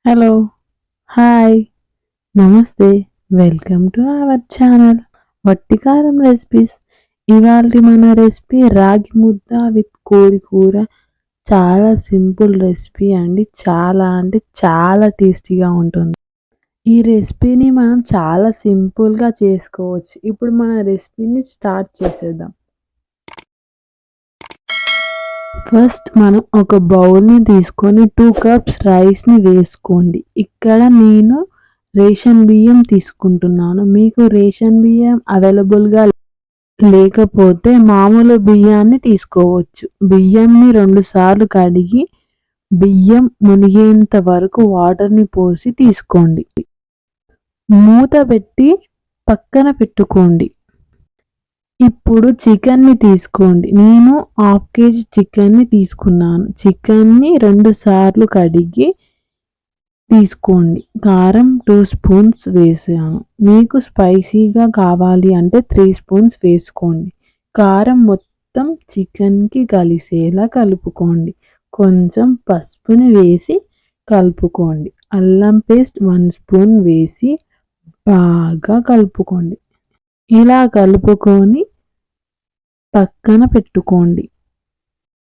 Hello, hi, నమస్తే, welcome to our channel వట్టి కారం రెసిపీస్. ఇవాళ మన రెసిపీ రాగి ముద్ద విత్ కోడి కూర. చాలా సింపుల్ రెసిపీ అండి. చాలా అంటే చాలా టేస్టీగా ఉంటుంది. ఈ రెసిపీని మనం చాలా సింపుల్గా చేసుకోవచ్చు. ఇప్పుడు మన రెసిపీని స్టార్ట్ చేసేద్దాం. ఫస్ట్ మనం ఒక బౌల్ని తీసుకొని 2 కప్స్ రైస్ని వేసుకోండి. ఇక్కడ నేను రేషన్ బియ్యం తీసుకుంటున్నాను. మీకు రేషన్ బియ్యం అవైలబుల్గా లేకపోతే మామూలు బియ్యాన్ని తీసుకోవచ్చు. బియ్యంని 2 సార్లు కడిగి బియ్యం మునిగేంత వరకు వాటర్ని పోసి తీసుకోండి. మూత పెట్టి పక్కన పెట్టుకోండి. ఇప్పుడు చికెన్ని తీసుకోండి. నేను హాఫ్ కేజీ చికెన్ని తీసుకున్నాను. చికెన్ని 2 సార్లు కడిగి తీసుకోండి. కారం 2 స్పూన్స్ వేసాను. మీకు స్పైసీగా కావాలి అంటే 3 స్పూన్స్ వేసుకోండి. కారం మొత్తం చికెన్కి కలిసేలా కలుపుకోండి. కొంచెం పసుపుని వేసి కలుపుకోండి. అల్లం పేస్ట్ 1 స్పూన్ వేసి బాగా కలుపుకోండి. ఇలా కలుపుకొని పక్కన పెట్టుకోండి.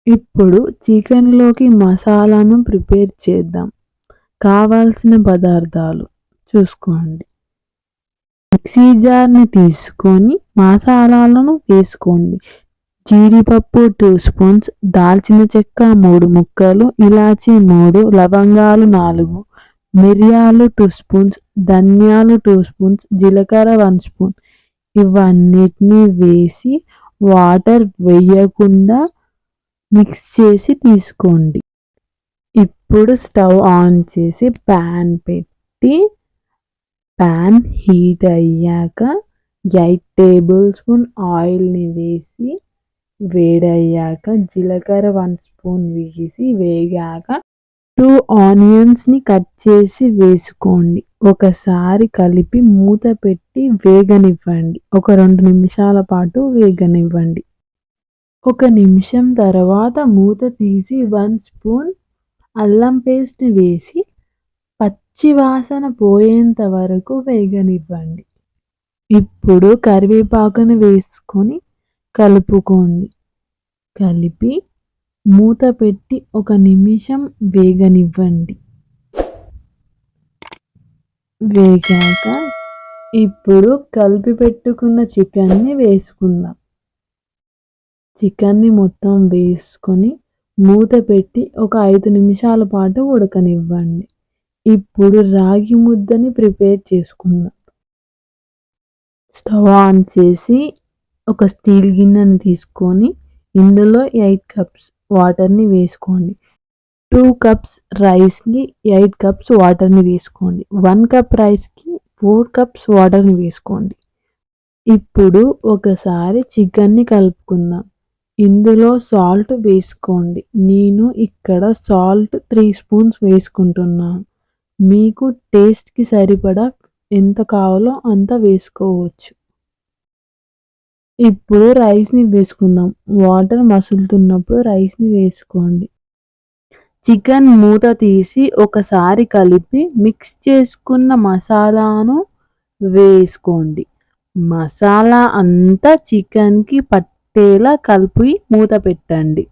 ఇప్పుడు చికెన్లోకి మసాలాను ప్రిపేర్ చేద్దాం. కావాల్సిన పదార్థాలు చూసుకోండి. మిక్సీ జార్ని తీసుకొని మసాలాలను వేసుకోండి. జీడిపప్పు 2 స్పూన్స్, దాల్చిన చెక్క 3 ముక్కలు, ఇలాచీ 3, లవంగాలు 4, మిరియాలు 2 స్పూన్స్, ధనియాలు 2 స్పూన్స్, జీలకర్ర 1 స్పూన్. ఇవన్నిటిని వేసి వాటర్ వేయకుండా మిక్స్ చేసి తీసుకోండి. ఇప్పుడు స్టవ్ ఆన్ చేసి ప్యాన్ పెట్టి ప్యాన్ హీట్ అయ్యాక 8 టేబుల్ స్పూన్ ఆయిల్ని వేసి వేడయ్యాక జీలకర్ర 1 స్పూన్ వేసి వేగాక 2 ఆనియన్స్ని కట్ చేసి వేసుకోండి. ఒకసారి కలిపి మూత పెట్టి వేగనివ్వండి. ఒక 2 నిమిషాల పాటు వేగనివ్వండి. 1 నిమిషం తర్వాత మూత తీసి 1 స్పూన్ అల్లం పేస్ట్ వేసి పచ్చి వాసన పోయేంత వరకు వేగనివ్వండి. ఇప్పుడు కరివేపాకును వేసుకొని కలుపుకోండి. కలిపి మూత పెట్టి 1 నిమిషం వేగనివ్వండి. వేగాక ఇప్పుడు కలిపి పెట్టుకున్న చికెన్ని వేసుకుందాం. చికెన్ని మొత్తం వేసుకొని మూత పెట్టి ఒక 5 నిమిషాల పాటు ఉడకనివ్వండి. ఇప్పుడు రాగి ముద్దని ప్రిపేర్ చేసుకుందాం. స్టవ్ ఆన్ చేసి ఒక స్టీల్ గిన్నెని తీసుకొని ఇందులో 8 కప్స్ వాటర్ని వేసుకోండి. 2 కప్స్ రైస్కి 8 కప్స్ వాటర్ని వేసుకోండి. 1 కప్ రైస్కి 4 కప్స్ వాటర్ని వేసుకోండి. ఇప్పుడు ఒకసారి చికెన్ని కలుపుకుందాం. ఇందులో సాల్ట్ వేసుకోండి. నేను ఇక్కడ సాల్ట్ 3 స్పూన్స్ వేసుకుంటున్నాను. మీకు టేస్ట్కి సరిపడా ఎంత కావాలో అంత వేసుకోవచ్చు. ఇప్పుడు రైస్ని వేసుకుందాం. వాటర్ మసులుతున్నప్పుడు రైస్ని వేసుకోండి. చికెన్ మూత తీసి ఒకసారి కలిపి మిక్స్ చేసుకున్న మసాలాను వేసుకోండి. మసాలా అంతా చికెన్కి పట్టేలా కలిపి మూత పెట్టండి.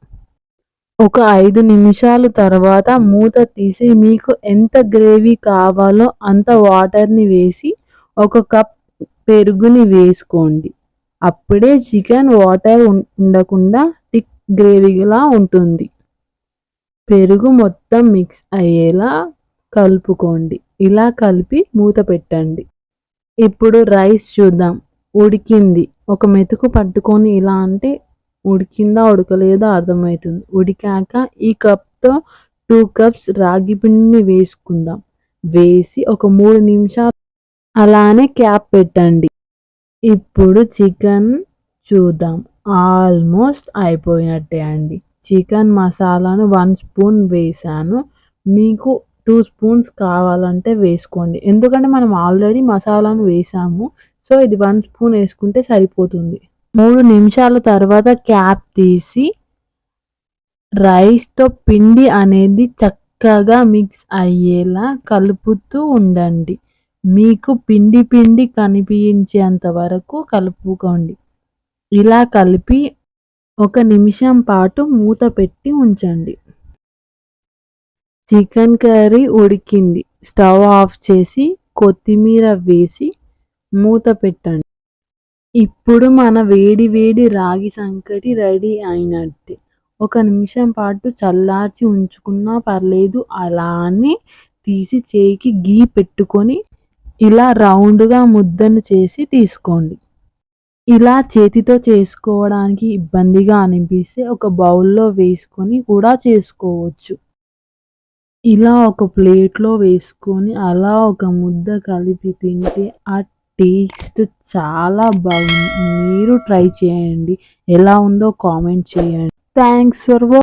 ఒక 5 నిమిషాల తర్వాత మూత తీసి మీకు ఎంత గ్రేవీ కావాలో అంత వాటర్ని వేసి 1 కప్ పెరుగుని వేసుకోండి. అప్పుడే చికెన్ వాటర్ ఉండకుండా థిక్ గ్రేవీలా ఉంటుంది. పెరుగు మొత్తం మిక్స్ అయ్యేలా కలుపుకోండి. ఇలా కలిపి మూత పెట్టండి. ఇప్పుడు రైస్ చూద్దాం. ఉడికింది. ఒక మెతుకు పట్టుకొని ఇలా అంటే ఉడికిందా ఉడకలేదా అర్థమవుతుంది. ఉడికాక ఈ కప్తో 2 కప్స్ రాగి పిండిని వేసుకుందాం. వేసి ఒక 3 నిమిషాలు అలానే క్యాప్ పెట్టండి. ఇప్పుడు చికెన్ చూద్దాం. ఆల్మోస్ట్ అయిపోయినట్టే అండి. చికెన్ మసాలాను 1 స్పూన్ వేసాను. మీకు 2 స్పూన్స్ కావాలంటే వేసుకోండి. ఎందుకంటే మనం ఆల్రెడీ మసాలాను వేసాము. సో ఇది 1 స్పూన్ వేసుకుంటే సరిపోతుంది. 3 నిమిషాల తర్వాత క్యాప్ తీసి రైస్తో పిండి అనేది చక్కగా మిక్స్ అయ్యేలా కలుపుతూ ఉండండి. మీకు పిండి పిండి కనిపించేంత వరకు కలుపుకోండి. ఇలా కలిపి 1 నిమిషం పాటు మూత పెట్టి ఉంచండి. చికెన్ కర్రీ ఉడికింది. స్టవ్ ఆఫ్ చేసి కొత్తిమీర వేసి మూత పెట్టండి. ఇప్పుడు మన వేడి వేడి రాగి సంకటి రెడీ అయినట్టే. 1 నిమిషం పాటు చల్లార్చి ఉంచుకున్నా పర్లేదు. అలానే తీసి చేయికి గీ పెట్టుకొని ఇలా రౌండ్గా ముద్దను చేసి తీసుకోండి. ఇలా చేతితో చేసుకోవడానికి ఇబ్బందిగా అనిపిస్తే ఒక బౌల్లో వేసుకొని కూడా చేసుకోవచ్చు. ఇలా ఒక ప్లేట్లో వేసుకొని అలా ఒక ముద్ద కలిపి తింటే ఆ టేస్ట్ చాలా బాగుంది. మీరు ట్రై చేయండి. ఎలా ఉందో కామెంట్ చేయండి. Thanks for watching.